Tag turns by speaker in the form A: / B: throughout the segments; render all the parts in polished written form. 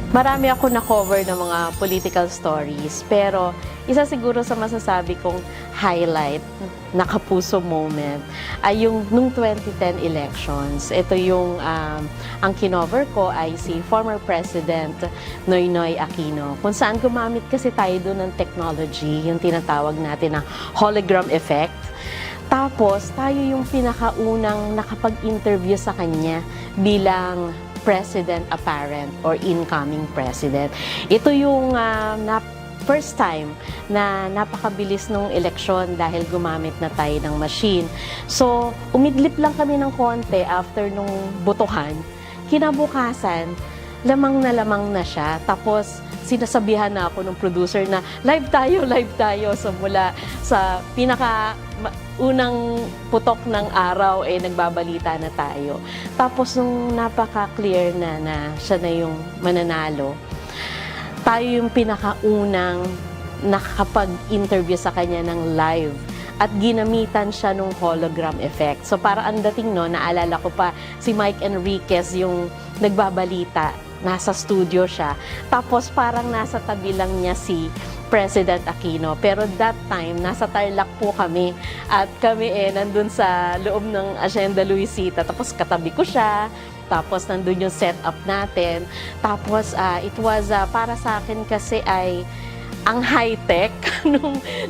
A: Marami ako na-cover ng mga political stories, pero isa siguro sa masasabi kong highlight, nakapuso moment, ay yung nung 2010 elections. Ito yung, ang kinover ko ay si former President Noynoy Aquino, kung saan gumamit kasi tayo doon ng technology, yung tinatawag natin na hologram effect. Tapos, tayo yung pinakaunang nakapag-interview sa kanya bilang president apparent or incoming president. Ito yung first time na napakabilis ng eleksyon dahil gumamit na tayo ng machine. So, umidlip lang kami ng konti after nung botohan. Kinabukasan, lamang na siya. Tapos, sinasabihan na ako ng producer na live tayo. So, mula sa unang putok ng araw, nagbabalita na tayo. Tapos, nung napaka-clear na siya na yung mananalo, tayo yung pinakaunang nakakapag-interview sa kanya ng live at ginamitan siya nung hologram effect. So, para ang dating naalala ko pa, si Mike Enriquez yung nagbabalita, nasa studio siya. Tapos, parang nasa tabi lang niya si President Aquino. Pero that time, nasa Tarlac po kami. At kami nandun sa loob ng Hacienda Luisita. Tapos katabi ko siya. Tapos nandun yung setup natin. Tapos it was, para sa akin kasi ay ang high-tech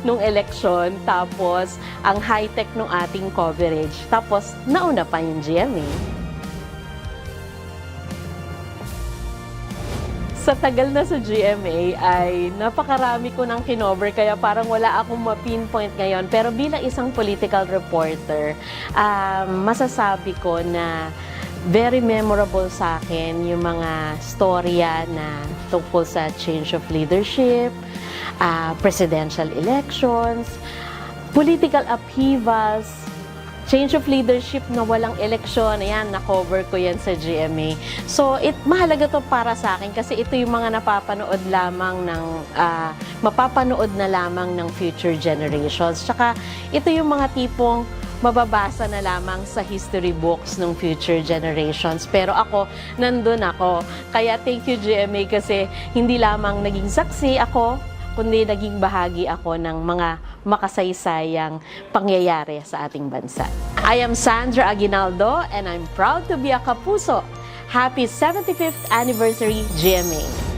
A: nung election. Tapos ang high-tech nung ating coverage. Tapos nauna pa yung GMA. Sa tagal na sa GMA ay napakarami ko ng kinover kaya parang wala akong ma-pinpoint ngayon. Pero bilang isang political reporter, masasabi ko na very memorable sa akin yung mga storya na tungkol sa change of leadership, presidential elections, political upheavals, change of leadership na walang eleksyon, ayan, na-cover ko yan sa GMA. So, mahalaga to para sa akin kasi ito yung mga mapapanood na lamang ng future generations. Tsaka, ito yung mga tipong mababasa na lamang sa history books ng future generations. Pero ako, nandun ako. Kaya thank you GMA kasi hindi lamang naging saksi ako, kundi naging bahagi ako ng mga makasaysayang pangyayari sa ating bansa. I am Sandra Aguinaldo and I'm proud to be a Kapuso. Happy 75th anniversary, GMA!